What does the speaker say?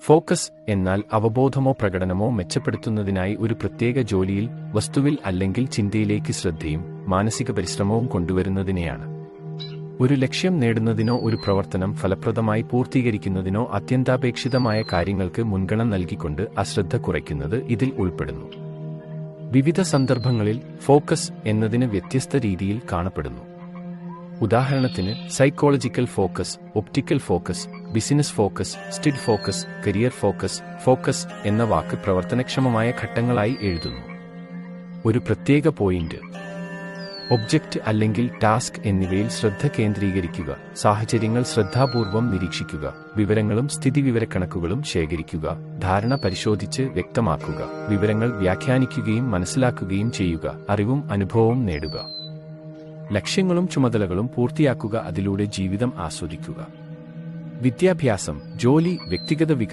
Focus എന്നാൽ അവബോധമോ പ്രകടനമോ മെച്ചപ്പെടുത്തുന്നതിനായി ഒരു പ്രത്യേക ജോലിയിൽ, വസ്തുവിൽ അല്ലെങ്കിൽ ചിന്തയിലേക്ക് ശ്രദ്ധയും മാനസിക പരിശ്രമവും കൊണ്ടുവരുന്നതിനെയാണ്. ഒരു ലക്ഷ്യം നേടുന്നതിനോ ഒരു പ്രവർത്തനം ഫലപ്രദമായി പൂർത്തീകരിക്കുന്നതിനോ അത്യന്താപേക്ഷിതമായ കാര്യങ്ങൾക്ക് മുൻഗണന നൽകിക്കൊണ്ട് അശ്രദ്ധ കുറയ്ക്കുന്നത് ഇതിൽ ഉൾപ്പെടുന്നു. വിവിധ സന്ദർഭങ്ങളിൽ ഫോക്കസ് എന്നതിന് വ്യത്യസ്ത രീതിയിൽ കാണപ്പെടുന്നു. ഉദാഹരണത്തിന് psychological focus, optical focus, business focus, സ്റ്റിഡ് ഫോക്കസ്, കരിയർ ഫോക്കസ്. ഫോക്കസ് എന്ന വാക്ക് പ്രവർത്തനക്ഷമമായ ഘട്ടങ്ങളായി എഴുതുന്നു. ഒരു പ്രത്യേക പോയിന്റ്, ഒബ്ജക്റ്റ് അല്ലെങ്കിൽ ടാസ്ക് എന്നിവയിൽ ശ്രദ്ധ കേന്ദ്രീകരിക്കുക, സാഹചര്യങ്ങൾ ശ്രദ്ധാപൂർവം നിരീക്ഷിക്കുക, വിവരങ്ങളും സ്ഥിതിവിവരക്കണക്കുകളും ശേഖരിക്കുക, ധാരണ പരിശോധിച്ച് വ്യക്തമാക്കുക, വിവരങ്ങൾ വ്യാഖ്യാനിക്കുകയും മനസ്സിലാക്കുകയും ചെയ്യുക, അറിവും അനുഭവവും നേടുക, ലക്ഷ്യങ്ങളും ചുമതലകളും പൂർത്തിയാക്കുക, അതിലൂടെ ജീവിതം ആസ്വദിക്കുക. വിദ്യാഭ്യാസം, ജോലി, വ്യക്തിഗത വികസനം